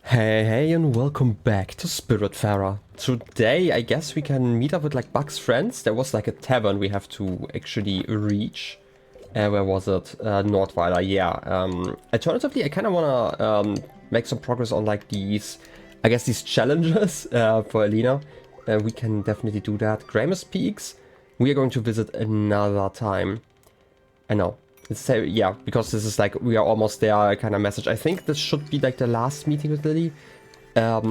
Hey, and welcome back to Spiritfarer. Today, I guess we can meet up with like Buck's friends. There was like a tavern we have to actually reach. Where was it? Nordweiler, yeah. Alternatively, I kind of want to make some progress on like these, I guess these challenges for Elena. We can definitely do that. Gramus Peaks, we are going to visit another time. I know. Yeah, because this is like, we are almost there kind of message. I think this should be like the last meeting with Lily.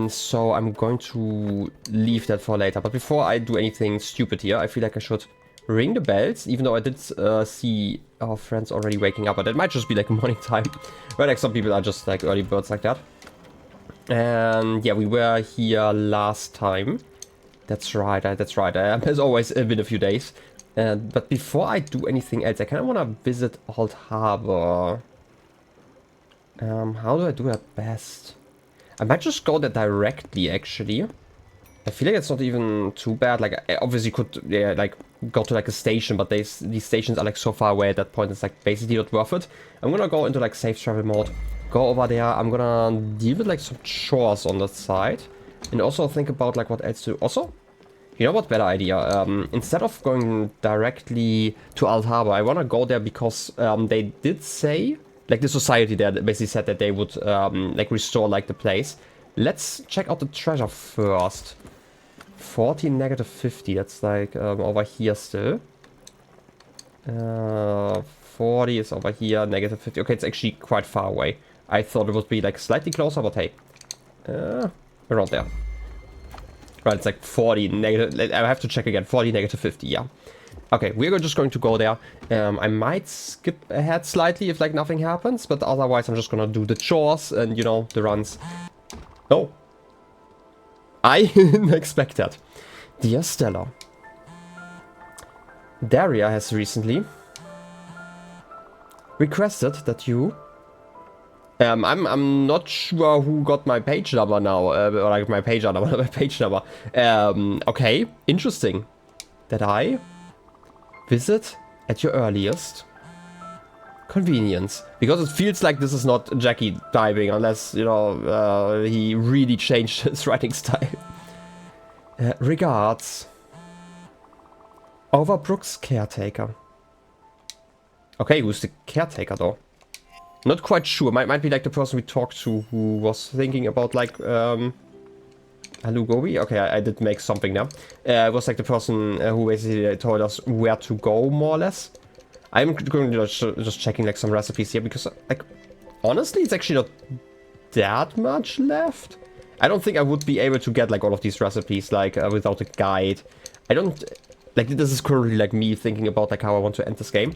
So I'm going to leave that for later. But before I do anything stupid here, I feel like I should ring the bells, even though I did see our friends already waking up. But it might just be like morning time, where like some people are just like early birds like that. And yeah, we were here last time. That's right, that's right. It's always been a few days. But before I do anything else, I kind of want to visit Old Harbor. How do I do that best? I might just go there directly, actually. I feel like it's not even too bad. Like, I obviously could, yeah, like, go to, like, a station, but these stations are, like, so far away at that point, it's, like, basically not worth it. I'm gonna go into, like, safe travel mode. Go over there. I'm gonna deal with, like, some chores on that side. And also think about, like, what else to... Also... You know what, better idea, instead of going directly to Old Harbor, I want to go there because they did say, like the society there basically said that they would like restore like the place. Let's check out the treasure first. 40, negative 50, that's like over here still. 40 is over here, negative 50, okay, it's actually quite far away. I thought it would be like slightly closer, but hey, around there. Right, it's like 40 negative, I have to check again, 40 negative 50, yeah. Okay, we're just going to go there. I might skip ahead slightly if like nothing happens, but otherwise I'm just gonna do the chores and, you know, the runs. Oh. I didn't expect that. Dear Stella. Daria has recently requested that you... I'm not sure who got my page number now, or like my page number, not my page number. Okay, interesting. That I visit at your earliest convenience. Because it feels like this is not Jackie typing, unless, you know, he really changed his writing style. Regards. Overbrook's caretaker. Okay, who's the caretaker though? Not quite sure. Might be like the person we talked to who was thinking about like Alugobi. Okay, I did make something now. It was like the person who basically told us where to go, more or less. I'm going to just checking like some recipes here because like honestly it's actually not that much left. I don't think I would be able to get like all of these recipes like without a guide. I don't like, this is currently like me thinking about like how I want to end this game.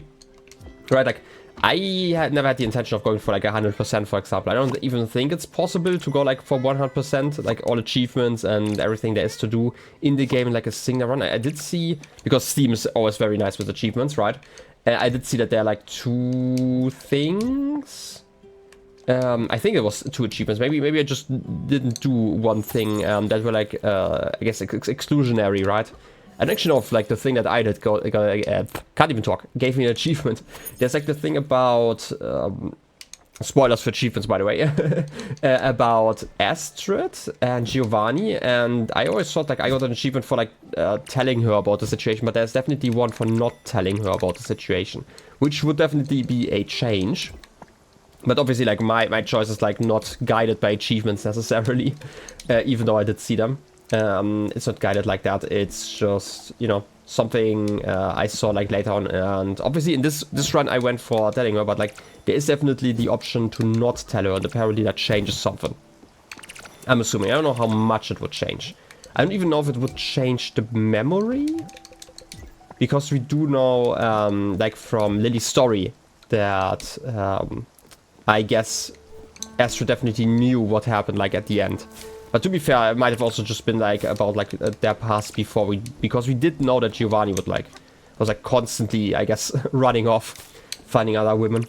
Right, like I had never had the intention of going for like 100%, for example. I don't even think it's possible to go like for 100%, like all achievements and everything there is to do in the game in like a single run. I did see, because Steam is always very nice with achievements, right? I did see that there are like 2 things. I think it was 2 achievements. Maybe I just didn't do one thing that were like, I guess exclusionary, right? And actually, of like the thing that I did can't even talk, gave me an achievement. There's like the thing about spoilers for achievements, by the way, about Astrid and Giovanni, and I always thought like I got an achievement for like telling her about the situation, but there's definitely one for not telling her about the situation, which would definitely be a change. But obviously, like my choice is like not guided by achievements necessarily, even though I did see them. It's not guided like that. It's just, you know, something I saw like later on. And obviously in this run I went for telling her, but like there is definitely the option to not tell her, and apparently that changes something. I'm assuming. I don't know how much it would change. I don't even know if it would change the memory, because we do know like from Lily's story that I guess Astrid definitely knew what happened like at the end. But to be fair, it might have also just been like about like their past before because we did know that Giovanni would like, was like constantly, I guess, running off, finding other women.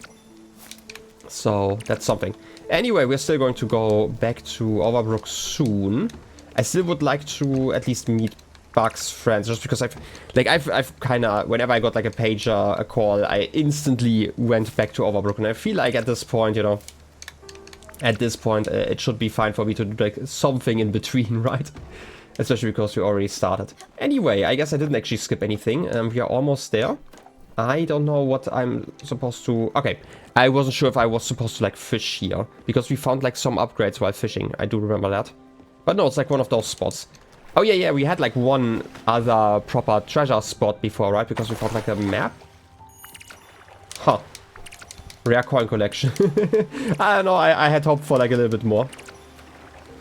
So that's something. Anyway, we're still going to go back to Overbrook soon. I still would like to at least meet Buck's friends, just because I've kind of, whenever I got like a pager, a call, I instantly went back to Overbrook, and I feel like at this point, you know, at this point, it should be fine for me to do like something in between, right? Especially because we already started. Anyway, I guess I didn't actually skip anything. We are almost there. I don't know what I'm supposed to... Okay, I wasn't sure if I was supposed to like fish here. Because we found like some upgrades while fishing. I do remember that. But no, it's like one of those spots. Oh yeah, we had like one other proper treasure spot before, right? Because we found like a map. Huh. Rare coin collection. I don't know, I had hoped for like a little bit more.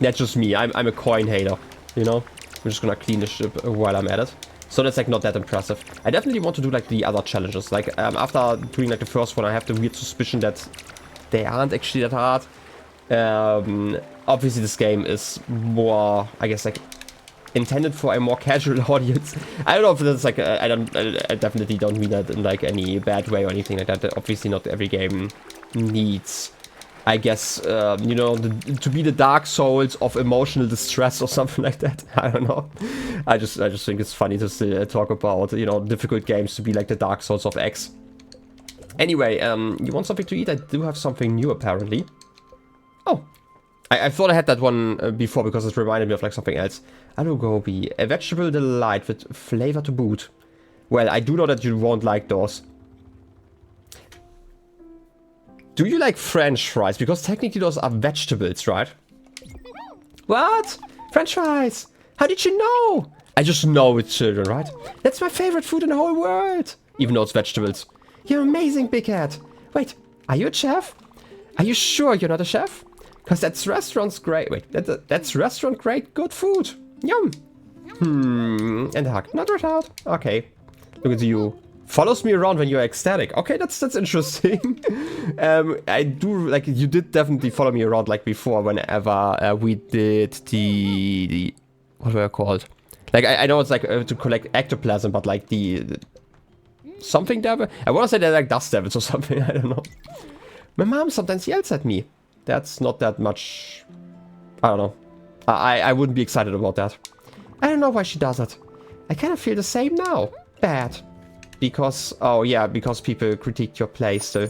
That's just me, I'm a coin hater, you know? I'm just gonna clean the ship while I'm at it. So that's like not that impressive. I definitely want to do like the other challenges. Like after doing like the first one, I have the weird suspicion that they aren't actually that hard. Obviously this game is more, I guess, like intended for a more casual audience. I don't know if that's like I definitely don't mean that in like any bad way or anything like that. Obviously not every game needs, I guess, you know, to be the Dark Souls of emotional distress or something like that. I don't know. I just think it's funny to still talk about, you know, difficult games to be like the Dark Souls of X. Anyway, you want something to eat? I do have something new apparently. Oh, I thought I had that one before because it reminded me of like something else. Alu gobi, a vegetable delight with flavor to boot. Well, I do know that you won't like those. Do you like French fries? Because technically those are vegetables, right? What? French fries? How did you know? I just know with children, right? That's my favorite food in the whole world. Even though it's vegetables. You're amazing, big cat. Wait, are you a chef? Are you sure you're not a chef? Because that's restaurant's great. Wait, that's restaurant great good food. Yum. And a hug. Not right out. Okay. Look at you. Follows me around when you're ecstatic. Okay, that's interesting. I do, like, you did definitely follow me around like before whenever we did the what were they called? Like, I know it's like to collect ectoplasm, but like the something devil? I want to say they're like dust devils or something. I don't know. My mom sometimes yells at me. That's not that much. I don't know. I wouldn't be excited about that. I don't know why she does it. I kind of feel the same now. Bad. Because, oh yeah, because people critique your play still.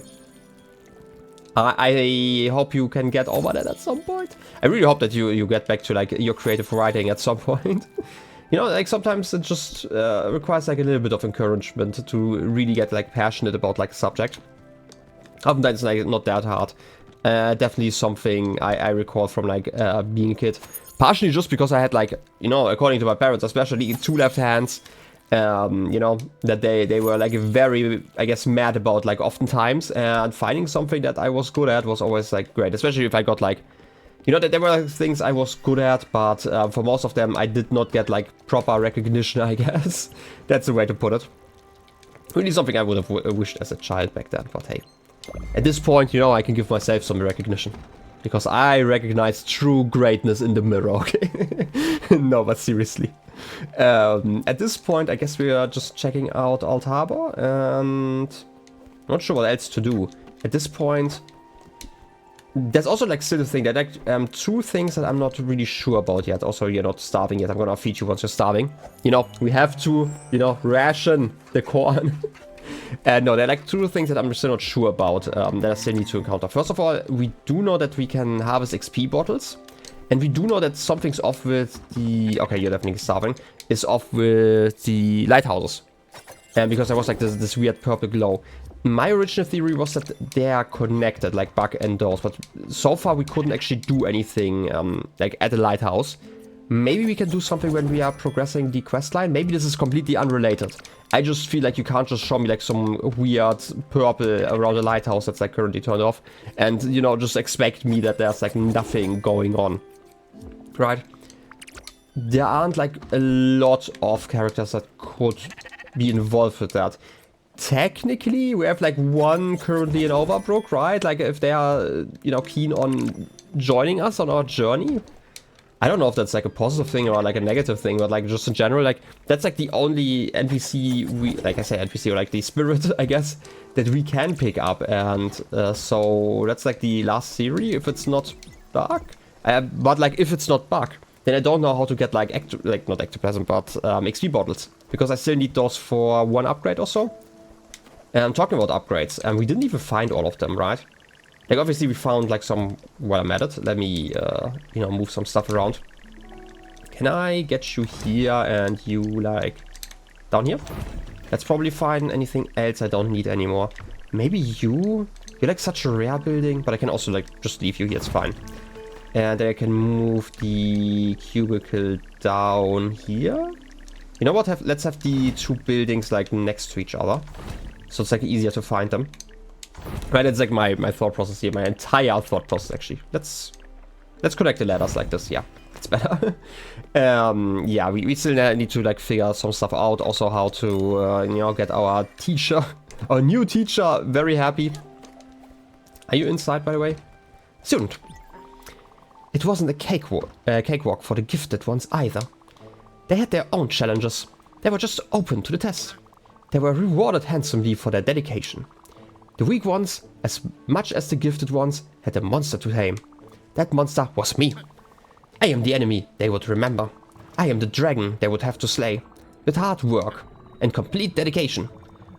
I hope you can get over that at some point. I really hope that you get back to like your creative writing at some point. You know, like sometimes it just requires like a little bit of encouragement to really get like passionate about like a subject. Oftentimes it's like not that hard. Definitely something I recall from like being a kid. Partially just because I had like, you know, according to my parents especially, 2 left hands. You know, that they were like very, I guess, mad about like oftentimes, and finding something that I was good at was always like great, especially if I got like, you know, that there were like, things I was good at, but for most of them I did not get like proper recognition, I guess. That's the way to put it. Really something I would have wished as a child back then, but hey. At this point, you know, I can give myself some recognition. Because I recognize true greatness in the mirror, okay? No, but seriously. At this point, I guess we are just checking out Alt Harbor, and I'm not sure what else to do. At this point, there's also like still a thing that like 2 things that I'm not really sure about yet. Also, you're not starving yet. I'm gonna feed you once you're starving. You know, we have to, you know, ration the corn. No, there are like 2 things that I'm still not sure about that I still need to encounter. First of all, we do know that we can harvest XP bottles. And we do know that something's off with the... Okay, you're definitely starving. Is off with the lighthouses. And because there was like this weird purple glow. My original theory was that they are connected, like bug and doors. But so far we couldn't actually do anything like at the lighthouse. Maybe we can do something when we are progressing the quest line. Maybe this is completely unrelated. I just feel like you can't just show me like some weird purple around the lighthouse that's like currently turned off. And, you know, just expect me that there's like nothing going on. Right? There aren't like a lot of characters that could be involved with that. Technically, we have like 1 currently in Overbrook, right? Like if they are, you know, keen on joining us on our journey. I don't know if that's like a positive thing or like a negative thing, but like just in general, like that's like the only NPC we, like I say NPC, or like the spirit, I guess, that we can pick up. And so that's like the last theory, if it's not bug. But like if it's not bug, then I don't know how to get like, not ectoplasm, but XP bottles. Because I still need those for 1 upgrade or so. And I'm talking about upgrades, and we didn't even find all of them, right? Like, obviously we found like some, well, I'm at it. Let me, you know, move some stuff around. Can I get you here and you like down here? That's probably fine. Anything else I don't need anymore. Maybe you? You're like such a rare building, but I can also like just leave you here. It's fine. And I can move the cubicle down here. You know what? Let's have the two buildings like next to each other. So it's like easier to find them. Right, that's like my thought process here. My entire thought process actually. Let's connect the ladders like this. Yeah, it's better. Yeah, we still need to like figure some stuff out. Also how to, you know, get our teacher, our new teacher very happy. Are you inside, by the way? Student. It wasn't a cakewalk for the gifted ones either. They had their own challenges. They were just open to the test. They were rewarded handsomely for their dedication. The weak ones, as much as the gifted ones, had a monster to tame. That monster was me. I am the enemy they would remember. I am the dragon they would have to slay. With hard work and complete dedication.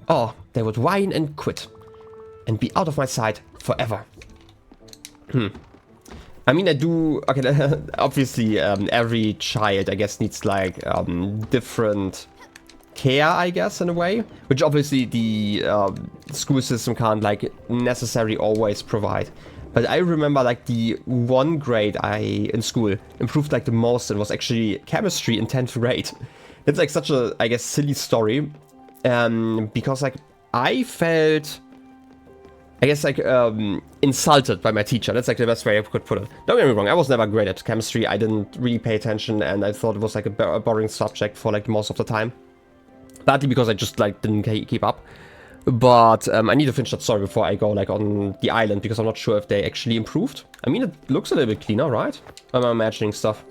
Or they would whine and quit. And be out of my sight forever. I mean, I do... Okay, obviously, every child, I guess, needs, like, different care, I guess, in a way. Which, obviously, the school system can't, like, necessarily always provide. But I remember, like, the one grade in school improved, like, the most. And was actually chemistry in 10th grade. It's, like, such a, I guess, silly story. Because, like, I felt... I guess, like, insulted by my teacher. That's, like, the best way I could put it. Don't get me wrong, I was never great at chemistry. I didn't really pay attention, and I thought it was, like, a boring subject for, like, most of the time. Partly because I just, like, didn't keep up. But I need to finish that story before I go, like, on the island, because I'm not sure if they actually improved. I mean, it looks a little bit cleaner, right? Am I imagining stuff?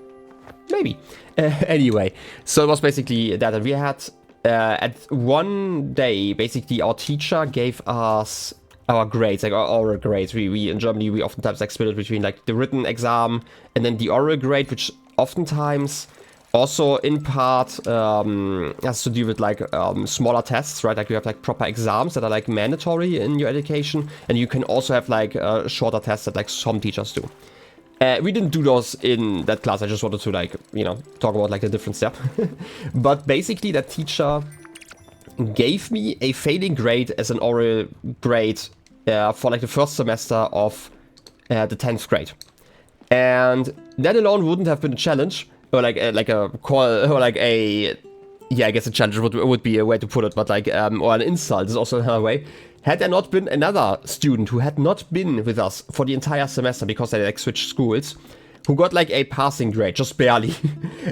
Maybe. Anyway, so it was basically that. And we had, at one day, basically, our teacher gave us... our grades, like our oral grades. We in Germany, we oftentimes like split it between like the written exam and then the oral grade, which oftentimes also in part has to do with like smaller tests, right? Like you have like proper exams that are like mandatory in your education, and you can also have like shorter tests that like some teachers do. We didn't do those in that class. I just wanted to like, you know, talk about like the difference there. But basically that teacher gave me a failing grade as an oral grade for like the first semester of the 10th grade. And that alone wouldn't have been a challenge, or like a call, or like a, yeah, I guess a challenge would be a way to put it, but like, or an insult is also another way. Had there not been another student who had not been with us for the entire semester because they like switched schools, who got like a passing grade, just barely.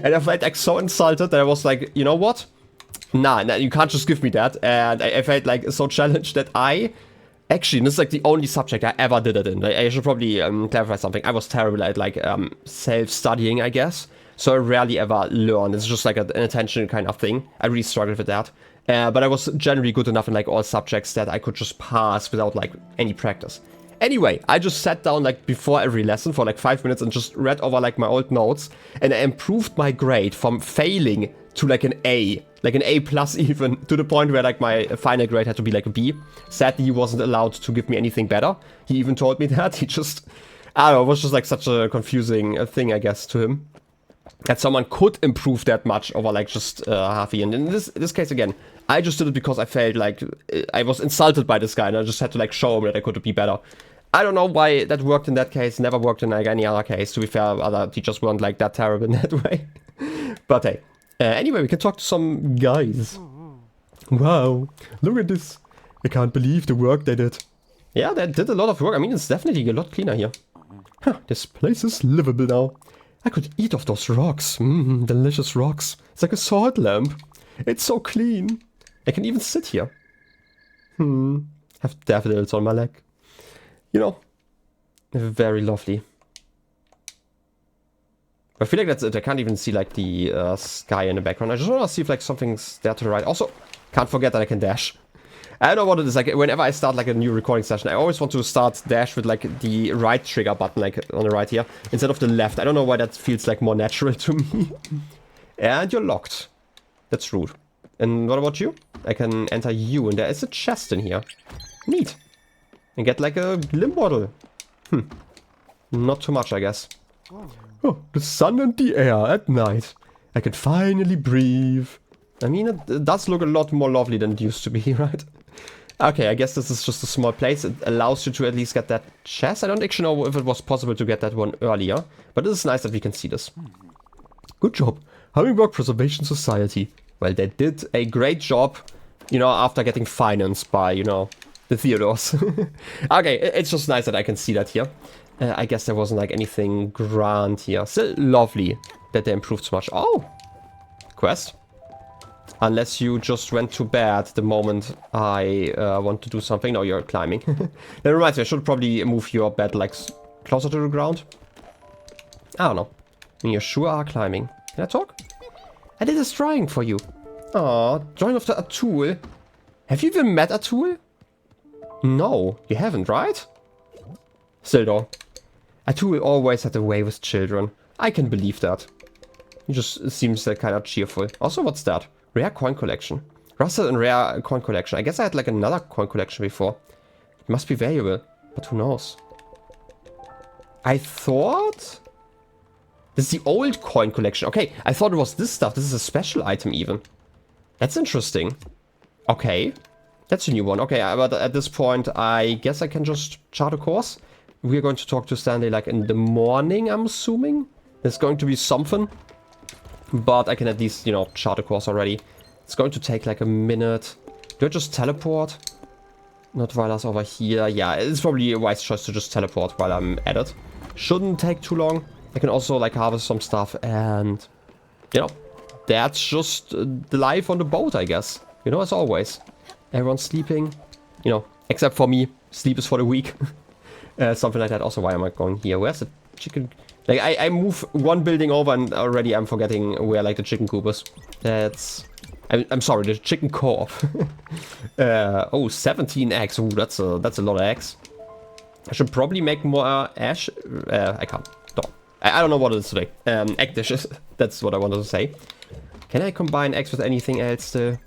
And I felt like so insulted that I was like, you know what? Nah, you can't just give me that. And I felt like so challenged that actually, this is like the only subject I ever did it in. Like, I should probably clarify something. I was terrible at like self-studying, I guess. So I rarely ever learned. It's just like an attention kind of thing. I really struggled with that. But I was generally good enough in like all subjects that I could just pass without like any practice. Anyway, I just sat down like before every lesson for like 5 minutes and just read over like my old notes. And I improved my grade from failing to like an A. Like an A plus even, to the point where like my final grade had to be like a B. Sadly, he wasn't allowed to give me anything better. He even told me that. He just, I don't know, it was just like such a confusing thing, I guess, to him. That someone could improve that much over like just half a year. And in this case, again, I just did it because I felt like I was insulted by this guy and I just had to like show him that I could be better. I don't know why that worked in that case, never worked in like any other case. To be fair, other teachers weren't like that terrible in that way. But hey. Anyway, we can talk to some guys. Wow, look at this. I can't believe the work they did. Yeah, they did a lot of work. I mean, it's definitely a lot cleaner here. Huh, this place is livable now. I could eat off those rocks. Delicious rocks. It's like a salt lamp. It's so clean. I can even sit here. Have daffodils on my leg. You know, very lovely. I feel like that's it. I can't even see like the sky in the background. I just want to see if like something's there to the right. Also, can't forget that I can dash. I don't know what it is. Like whenever I start like a new recording session, I always want to start dash with like the right trigger button, like on the right here, instead of the left. I don't know why that feels like more natural to me. And you're locked. That's rude. And what about you? I can enter you, and there is a chest in here. Neat. And get like a limb bottle. Not too much, I guess. Oh, the sun and the air at night. I can finally breathe. I mean, it does look a lot more lovely than it used to be, right? Okay, I guess this is just a small place. It allows you to at least get that chest. I don't actually know if it was possible to get that one earlier. But it is nice that we can see this. Good job. Hummingbird Preservation Society. Well, they did a great job, you know, after getting financed by, you know, the Theodores. Okay, it's just nice that I can see that here. I guess there wasn't like anything grand here. Still lovely that they improved so much. Oh! Quest. Unless you just went to bed the moment I want to do something. No, you're climbing. That reminds me, I should probably move your bed like closer to the ground. I don't know. I mean, you sure are climbing. Can I talk? I did this drawing for you. Aw, drawing of the Atul. Have you even met Atul? No, you haven't, right? Still though. Atul always had a way with children. I can believe that. He just seems kind of cheerful. Also, what's that? Rare coin collection. Rusted and rare coin collection. I guess I had like another coin collection before. It must be valuable, but who knows? I thought... This is the old coin collection. Okay, I thought it was this stuff. This is a special item even. That's interesting. Okay. That's a new one. Okay, but at this point, I guess I can just chart a course. We're going to talk to Stanley like in the morning, I'm assuming. There's going to be something. But I can at least, you know, chart a course already. It's going to take like a minute. Do I just teleport? Not while I was over here. Yeah, it's probably a wise choice to just teleport while I'm at it. Shouldn't take too long. I can also like harvest some stuff and, you know, that's just the life on the boat, I guess. You know, as always. Everyone's sleeping, you know, except for me. Sleep is for the weak. Something like that. Also, why am I going here? Where's the chicken? Like, I move one building over and already I'm forgetting where, like, the chicken coop is. That's... I'm sorry, the chicken co-op. Oh, 17 eggs. Ooh, that's a lot of eggs. I should probably make more ash... I can't. No. I don't know what it is today. Egg dishes. That's what I wanted to say. Can I combine eggs with anything else still?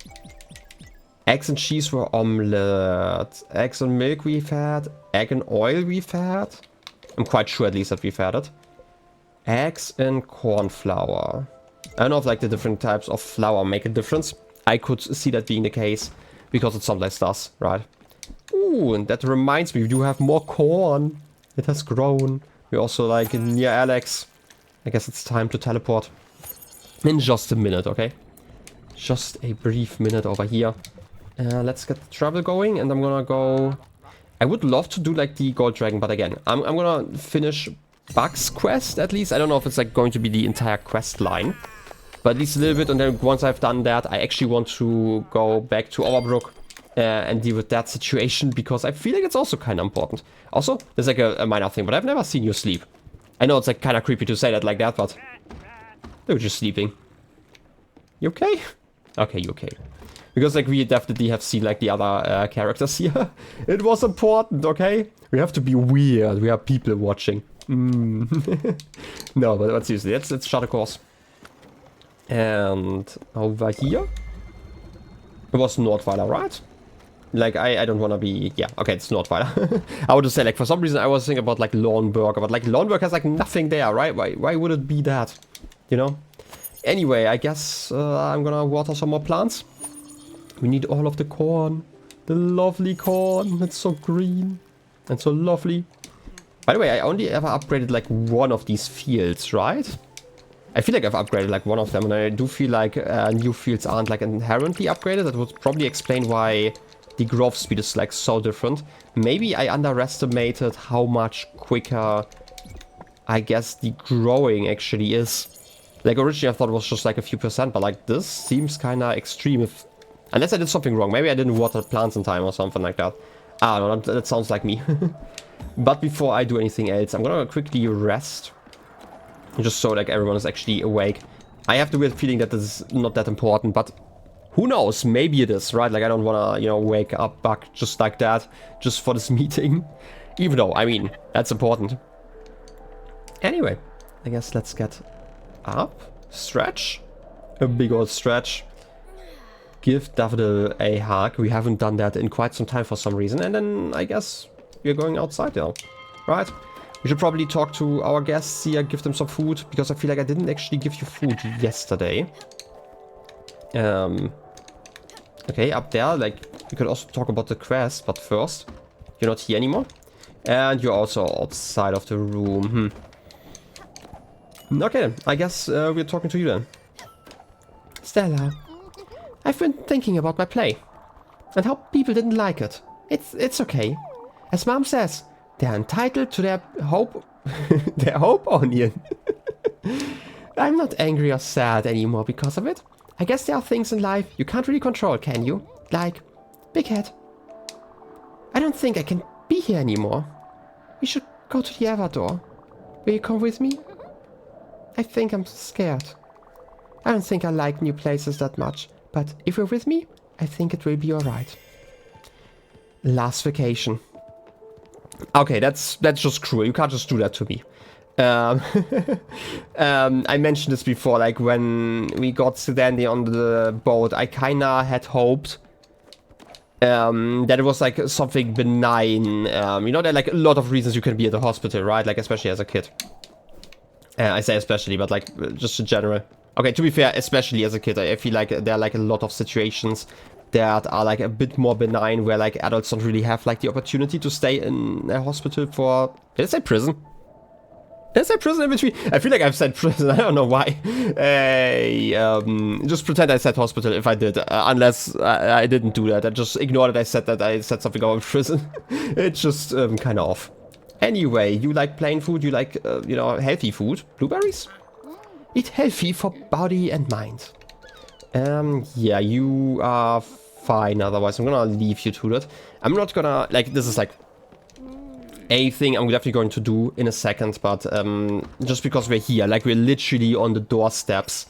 Eggs and cheese were omelette. Eggs and milk we've had. Egg and oil we've had. I'm quite sure at least that we've had it. Eggs and corn flour. I don't know if like the different types of flour make a difference. I could see that being the case because it sometimes does, right? Ooh, and that reminds me, we do have more corn. It has grown. We're also like near Alex. I guess it's time to teleport. In just a minute, okay? Just a brief minute over here. Let's get the travel going and I'm gonna go... I would love to do like the gold dragon, but again, I'm gonna finish Bug's quest at least. I don't know if it's like going to be the entire quest line, but at least a little bit. And then once I've done that, I actually want to go back to Overbrook and deal with that situation because I feel like it's also kind of important. Also, there's like a minor thing, but I've never seen you sleep. I know it's like kind of creepy to say that like that, but you're just sleeping. You okay? Okay, you okay. Because like we definitely have seen like the other characters here. It was important, okay? We have to be weird. We are people watching. No, but seriously, let's shut a course. And over here, it was Nordweiler, right? Like I don't want to be, yeah, okay, it's Nordweiler. I would just say like for some reason I was thinking about like Lornberg, but like Lornberg has like nothing there, right? Why would it be that? You know? Anyway, I guess I'm gonna water some more plants. We need all of the corn. The lovely corn. It's so green and so lovely. By the way, I only ever upgraded like one of these fields, right? I feel like I've upgraded like one of them, and I do feel like new fields aren't like inherently upgraded. That would probably explain why the growth speed is like so different. Maybe I underestimated how much quicker, I guess, the growing actually is. Like originally I thought it was just like a few percent, but like this seems kind of extreme unless I did something wrong. Maybe I didn't water plants in time or something like that. I don't know, that sounds like me. But before I do anything else, I'm gonna quickly rest. Just so like everyone is actually awake. I have the weird feeling that this is not that important, but who knows? Maybe it is, right? Like I don't wanna, you know, wake up Buck just like that, just for this meeting. Even though, I mean, that's important. Anyway, I guess let's get up. Stretch. A big old stretch. Give Daffodil a hug. We haven't done that in quite some time for some reason. And then I guess we're going outside now. Right? We should probably talk to our guests here, give them some food, because I feel like I didn't actually give you food yesterday. Okay, up there, like, we could also talk about the quest, but first, you're not here anymore. And you're also outside of the room. Okay, I guess we're talking to you then. Stella, I've been thinking about my play. And how people didn't like it. It's okay. As Mom says, they're entitled to their hope... their hope onion. I'm not angry or sad anymore because of it. I guess there are things in life you can't really control, can you? Like, Big Head. I don't think I can be here anymore. We should go to the other door. Will you come with me? I think I'm scared. I don't think I like new places that much, but if you're with me, I think it will be alright. Last vacation. Okay, that's just cruel. You can't just do that to me. I mentioned this before, like when we got Dandy on the boat, I kinda had hoped that it was like something benign. You know, there are like a lot of reasons you can be at the hospital, right? Like especially as a kid. I say especially, but like just in general. Okay, to be fair, especially as a kid, I feel like there are like a lot of situations that are like a bit more benign where like adults don't really have like the opportunity to stay in a hospital for, did I say prison? Did I say prison in between? I feel like I've said prison, I don't know why. Just pretend I said hospital if I did, unless I didn't do that. I just ignore that I said something about prison. It's just kind of off. Anyway, you like plain food, you like, you know, healthy food. Blueberries? Eat healthy for body and mind. Yeah, you are fine otherwise. I'm gonna leave you to that. I'm not gonna, like, this is like a thing I'm definitely going to do in a second, but just because we're here, like we're literally on the doorsteps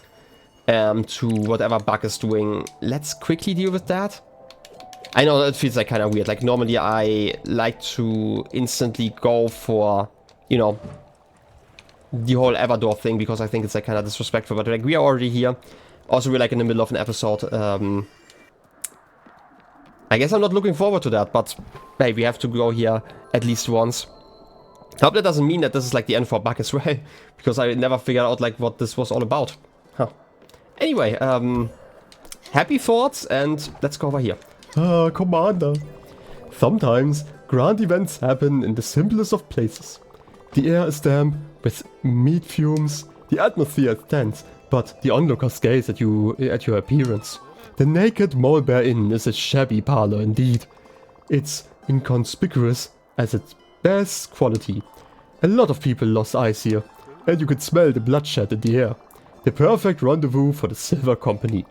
to whatever Buck is doing, let's quickly deal with that. I know it feels like kind of weird, like normally I like to instantly go for, you know, the whole Everdor thing because I think it's like kind of disrespectful, but like we are already here. Also, we're like in the middle of an episode. I guess I'm not looking forward to that, but hey, we have to go here at least once. I hope that doesn't mean that this is like the end for Buck as well, because I never figured out like what this was all about. Huh. Anyway, happy thoughts, and let's go over here. Commander. Sometimes grand events happen in the simplest of places. The air is damp with meat fumes, the atmosphere is tense, but the onlookers gaze at you at your appearance. The naked Mole Bear Inn is a shabby parlor indeed. It's inconspicuous as its best quality. A lot of people lost eyes here, and you could smell the bloodshed in the air. The perfect rendezvous for the Silver Company.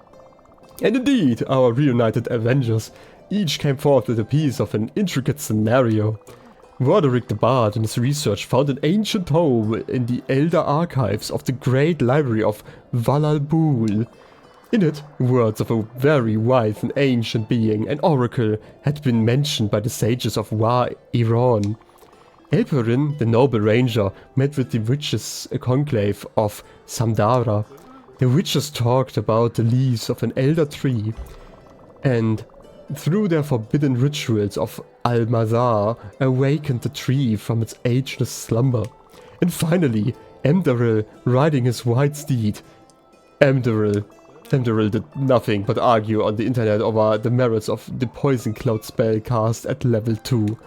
And indeed, our reunited Avengers each came forth with a piece of an intricate scenario. Roderick the Bard in his research found an ancient home in the elder archives of the great library of Valal-Bul. In it, words of a very wise and ancient being, an oracle, had been mentioned by the sages of Wa-Iran. Elperin, the noble ranger, met with the witches' conclave of Samdara. The witches talked about the leaves of an elder tree, and through their forbidden rituals of Al-Mazar, awakened the tree from its ageless slumber. And finally, Emdaril, riding his white steed. Emdaril did nothing but argue on the internet over the merits of the Poison Cloud spell cast at level 2.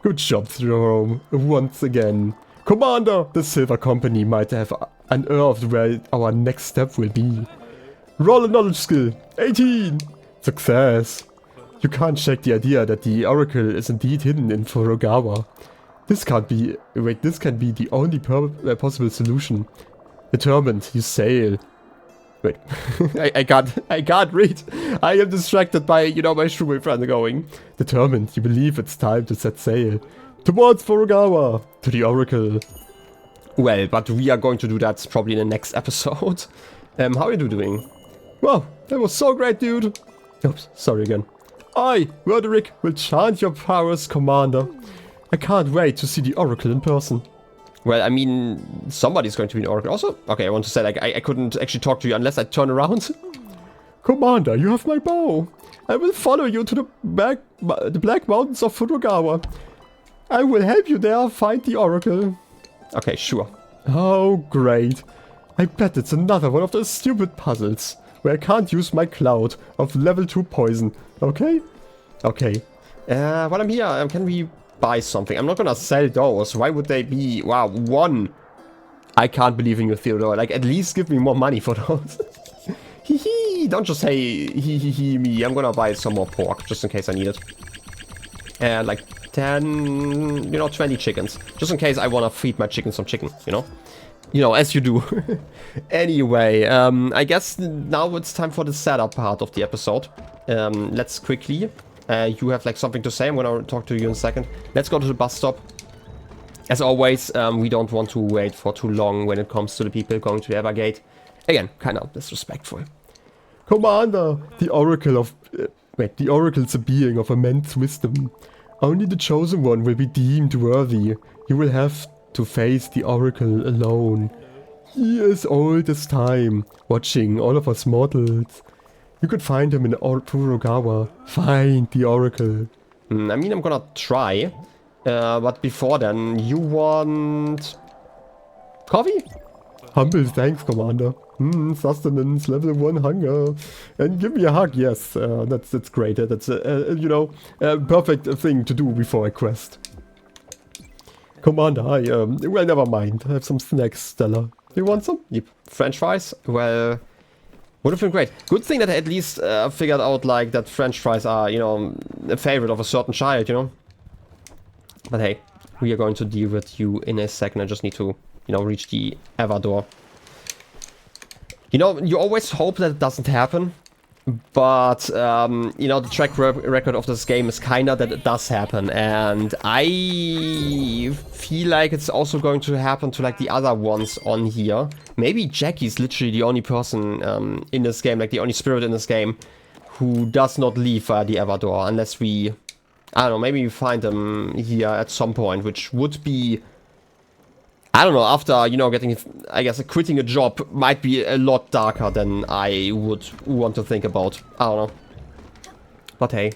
Good job, Jerome, once again. Commander, the Silver Company might have unearthed where our next step will be. Roll a knowledge skill, 18! Success! You can't shake the idea that the Oracle is indeed hidden in Furugawa. This can be the only possible solution. Determined, you sail. Wait, I can't read. I am distracted by, you know, my shoe friend going. Determined, you believe it's time to set sail. Towards Furugawa, to the Oracle. Well, but we are going to do that probably in the next episode. How are you doing? Wow, that was so great, dude. Oops, sorry again. I, Roderick, will chant your powers, Commander. I can't wait to see the Oracle in person. Well, I mean, somebody's going to be an Oracle. Also, okay, I want to say, like, I couldn't actually talk to you unless I turn around. Commander, you have my bow. I will follow you to the Black Mountains of Furugawa. I will help you there find the Oracle. Okay, sure. Oh, great. I bet it's another one of those stupid puzzles where I can't use my cloud of level 2 poison. Okay? Okay. While I'm here, can we buy something? I'm not gonna sell those. Why would they be... Wow, 1. I can't believe in you, Theodore. Like, at least give me more money for those. Hee hee. Don't just say hee hee hee me. I'm gonna buy some more pork, just in case I need it. And like 10, 20 chickens. Just in case I wanna feed my chickens some chicken, You know, as you do. Anyway, I guess now it's time for the setup part of the episode. Let's quickly... you have like something to say. I'm gonna talk to you in a second. Let's go to the bus stop. As always, we don't want to wait for too long when it comes to the people going to the Evergate. Again, kind of disrespectful. Commander, the oracle's a being of immense wisdom. Only the chosen one will be deemed worthy. You will have to face the oracle alone. He is old as time, watching all of us mortals. You could find him in Furugawa. Find the oracle. I mean, I'm gonna try. But before then, you want... coffee? Humble thanks, Commander. Sustenance, level 1 hunger. And give me a hug, yes. That's great. That's, a perfect thing to do before a quest. Commander, well, never mind. I have some snacks, Stella. You want some? Yep. French fries? Well... would have been great. Good thing that I at least figured out, like, that French fries are, a favorite of a certain child, But hey, we are going to deal with you in a second. I just need to, reach the Ever door. You always hope that it doesn't happen. But, the track record of this game is kinda that it does happen. And I feel like it's also going to happen to, like, the other ones on here. Maybe Jackie's literally the only person in this game, like the only spirit in this game, who does not leave the Ever door. Unless we, I don't know, maybe we find them here at some point, which would be... I don't know, after, getting, I guess, quitting a job might be a lot darker than I would want to think about. I don't know. But hey.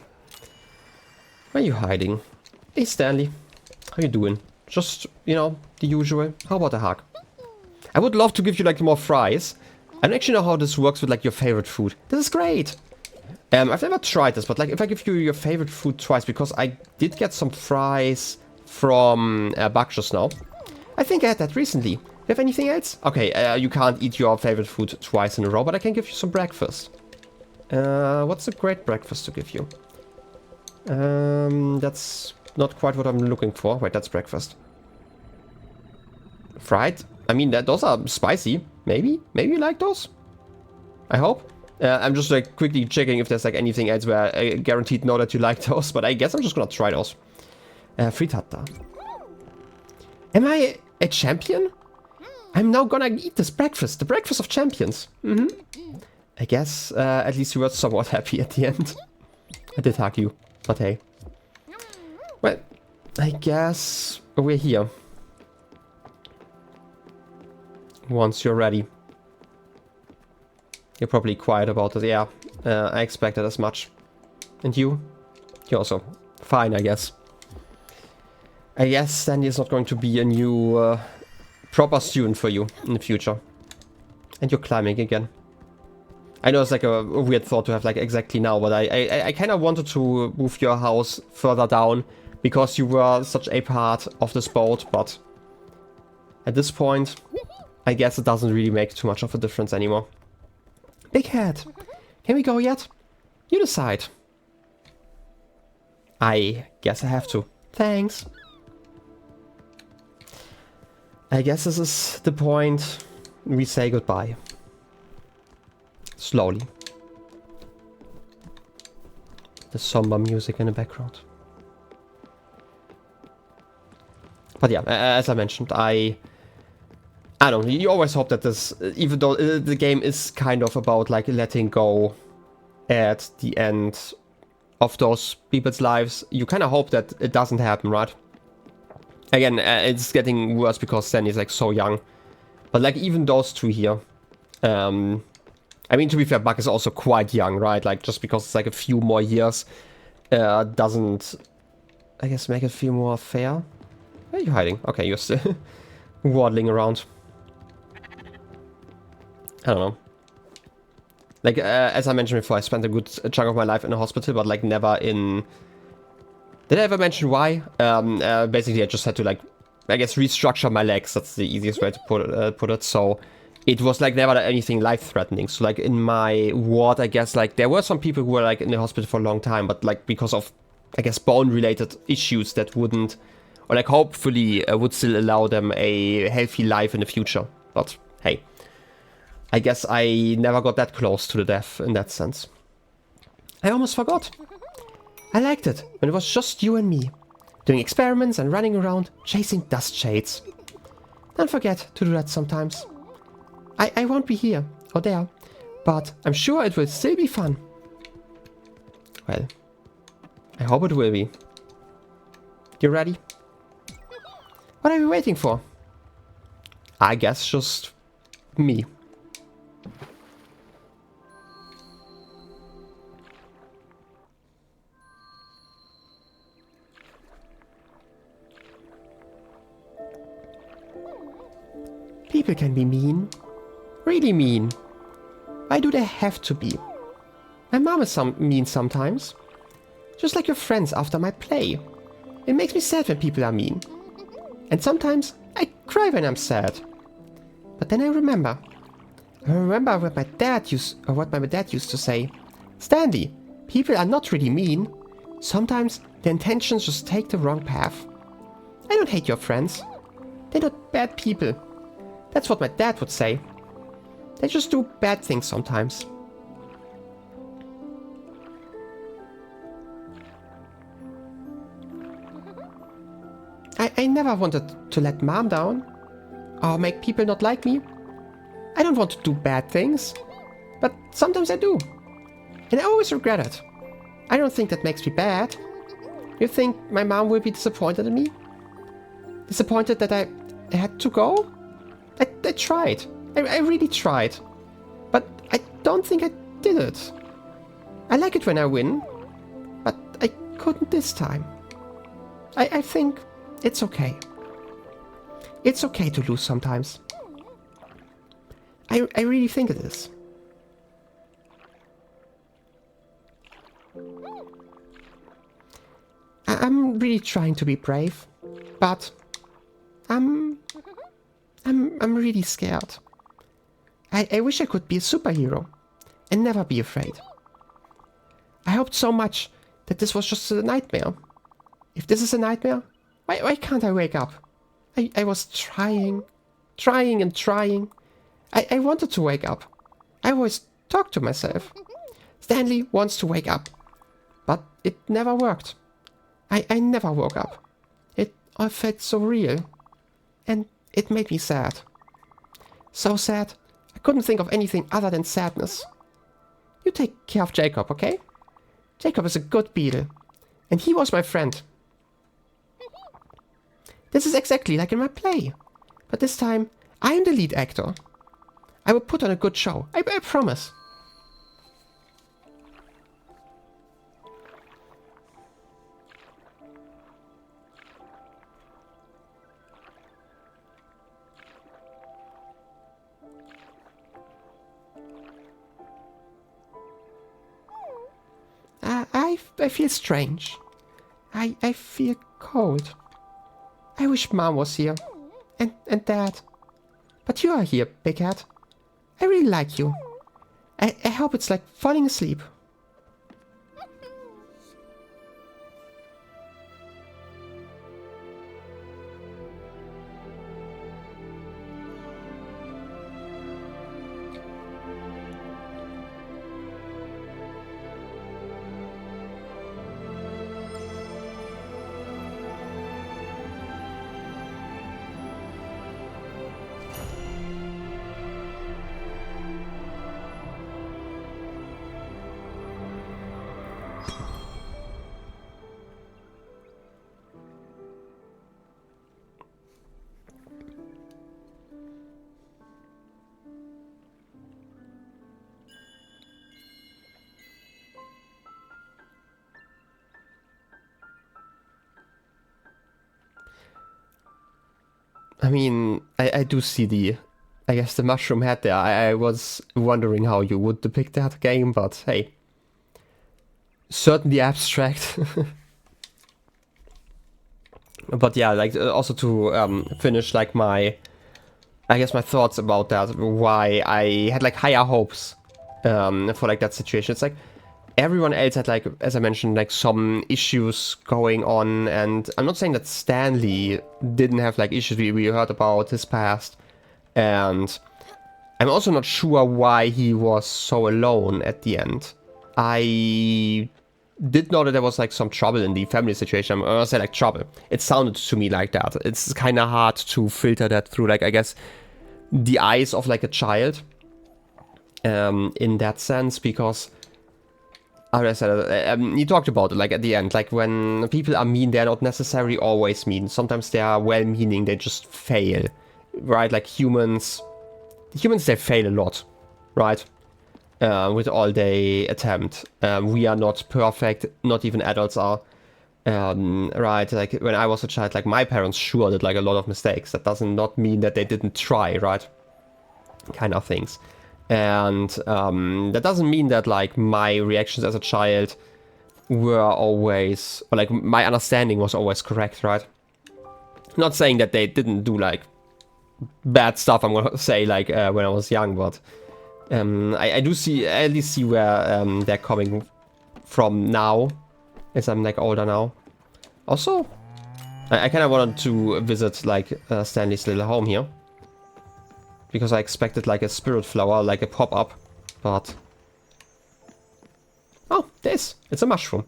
Where are you hiding? Hey, Stanley. How you doing? Just, the usual. How about a hug? I would love to give you, like, more fries. I don't actually know how this works with, like, your favorite food. This is great! I've never tried this, but, like, if I give you your favorite food twice, because I did get some fries from Buck just now. I think I had that recently. You have anything else? Okay, you can't eat your favorite food twice in a row, but I can give you some breakfast. What's a great breakfast to give you? That's not quite what I'm looking for. Wait, that's breakfast. Fried? I mean, those are spicy. Maybe? Maybe you like those? I hope. I'm just like quickly checking if there's like anything else where I guaranteed know that you like those, but I guess I'm just gonna try those. Frittata. Am I a champion? I'm now gonna eat this breakfast. The breakfast of champions. I guess at least you were somewhat happy at the end. I did hug you, but hey. Well, I guess we're here. Once you're ready. You're probably quiet about it. Yeah, I expected as much. And you? You're also fine, I guess. I guess Sandy is not going to be a new proper student for you in the future. And you're climbing again. I know it's like a weird thought to have like exactly now, but I kind of wanted to move your house further down because you were such a part of this boat, but at this point, I guess it doesn't really make too much of a difference anymore. Big head, can we go yet? You decide. I guess I have to. Thanks. I guess this is the point we say goodbye. Slowly. The somber music in the background. But yeah, as I mentioned, I don't know, you always hope that this, even though the game is kind of about like letting go at the end of those people's lives, you kind of hope that it doesn't happen, right? Again, it's getting worse because Sandy's like so young. But like even those two here, I mean, to be fair, Buck is also quite young, right? Like just because it's like a few more years doesn't, I guess, make it feel more fair. Where are you hiding? Okay, you're still waddling around. I don't know. Like, as I mentioned before, I spent a good chunk of my life in a hospital, but like never in... Did I ever mention why? Basically, I just had to like, I guess, restructure my legs. That's the easiest way to put it. So it was like never anything life-threatening. So like in my ward, I guess like there were some people who were like in the hospital for a long time, but like because of, I guess, bone-related issues that wouldn't, or like hopefully would still allow them a healthy life in the future. But hey. I guess I never got that close to the death in that sense. I almost forgot. I liked it when it was just you and me, doing experiments and running around chasing dust shades. Don't forget to do that sometimes. I won't be here or there, but I'm sure it will still be fun. Well, I hope it will be. You ready? What are you waiting for? I guess just me. People can be mean. Really mean. Why do they have to be? My mom is mean sometimes. Just like your friends after my play. It makes me sad when people are mean. And sometimes I cry when I'm sad. But then I remember. What my dad used to say. Stanley, people are not really mean. Sometimes their intentions just take the wrong path. I don't hate your friends. They're not bad people. That's what my dad would say. They just do bad things sometimes. I never wanted to let Mom down. Or make people not like me. I don't want to do bad things. But sometimes I do. And I always regret it. I don't think that makes me bad. You think my mom will be disappointed in me? Disappointed that I had to go? I tried. I really tried. But I don't think I did it. I like it when I win. But I couldn't this time. I think it's okay. It's okay to lose sometimes. I really think it is. I'm really trying to be brave, but I'm really scared. I wish I could be a superhero and never be afraid. I hoped so much that this was just a nightmare. If this is a nightmare, why can't I wake up? I was trying. I wanted to wake up. I always talk to myself. Stanley wants to wake up. But it never worked. I never woke up. It all felt so real. And it made me sad. So sad, I couldn't think of anything other than sadness. You take care of Jacob, okay? Jacob is a good beetle. And he was my friend. This is exactly like in my play. But this time, I am the lead actor. I will put on a good show. I promise. I feel strange. I feel cold. I wish Mom was here. And Dad. But you are here, Big Cat. I really like you. I hope it's like falling asleep. I mean, I do see the, I guess, the mushroom head there. I was wondering how you would depict that game, but hey. Certainly abstract. But yeah, like, also to finish, like, my, I guess, my thoughts about that, why I had, like, higher hopes for, like, that situation. It's like, everyone else had, like, as I mentioned, like, some issues going on, and I'm not saying that Stanley didn't have, like, issues. We heard about his past, and I'm also not sure why he was so alone at the end. I did know that there was, like, some trouble in the family situation. I'm gonna say, like, trouble. It sounded to me like that. It's kind of hard to filter that through, like, I guess, the eyes of, like, a child, in that sense, because, as I said, you talked about it, like, at the end, like, when people are mean, they're not necessarily always mean. Sometimes they are well-meaning, they just fail, right? Like, humans, they fail a lot, right? With all they attempt. We are not perfect, not even adults are. Right, like, when I was a child, like, my parents sure did, like, a lot of mistakes. That doesn't not mean that they didn't try, right? Kind of things. And that doesn't mean that, like, my reactions as a child were always, or, like, my understanding was always correct, right? Not saying that they didn't do, like, bad stuff, I'm gonna say, like, when I was young, but I do see, I at least see where they're coming from now, as I'm, like, older now. Also, I kind of wanted to visit, like, Stanley's little home here, because I expected, like, a spirit flower, like a pop-up, but oh, it's a mushroom.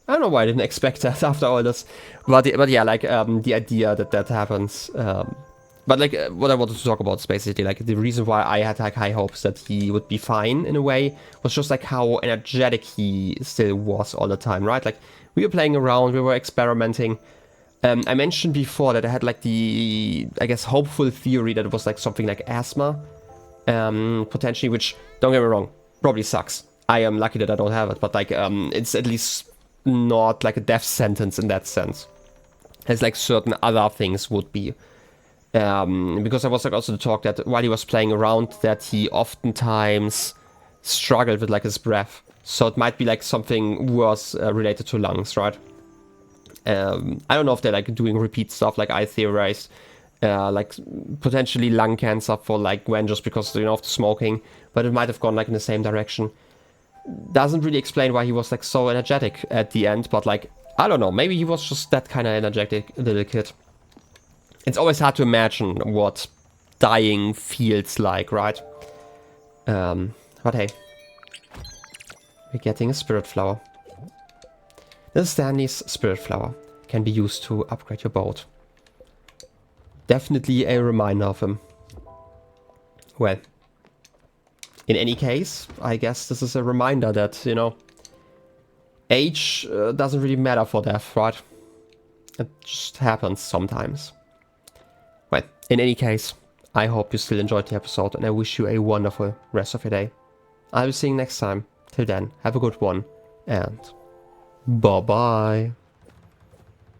I don't know why I didn't expect that after all this, but yeah, like, the idea that happens. But, like, what I wanted to talk about is basically, like, the reason why I had, like, high hopes that he would be fine in a way was just, like, how energetic he still was all the time, right? Like, we were playing around, we were experimenting. I mentioned before that I had, like, the, I guess, hopeful theory that it was, like, something like asthma, potentially, which, don't get me wrong, probably sucks. I am lucky that I don't have it, but, like, it's at least not, like, a death sentence in that sense, as, like, certain other things would be. Because I was, like, also the talk that while he was playing around, that he oftentimes struggled with, like, his breath. So it might be, like, something worse related to lungs, right? I don't know if they're, like, doing repeat stuff, like I theorized. Like, potentially lung cancer for, like, Gwen, just because, you know, of the smoking. But it might have gone, like, in the same direction. Doesn't really explain why he was, like, so energetic at the end. But, like, I don't know. Maybe he was just that kind of energetic little kid. It's always hard to imagine what dying feels like, right? But hey. We're getting a spirit flower. This is Stanley's spirit flower. Can be used to upgrade your boat. Definitely a reminder of him. Well, in any case, I guess this is a reminder that, you know, age doesn't really matter for death, right? It just happens sometimes. Well, in any case, I hope you still enjoyed the episode, and I wish you a wonderful rest of your day. I'll be seeing you next time. Till then, have a good one, and bye-bye.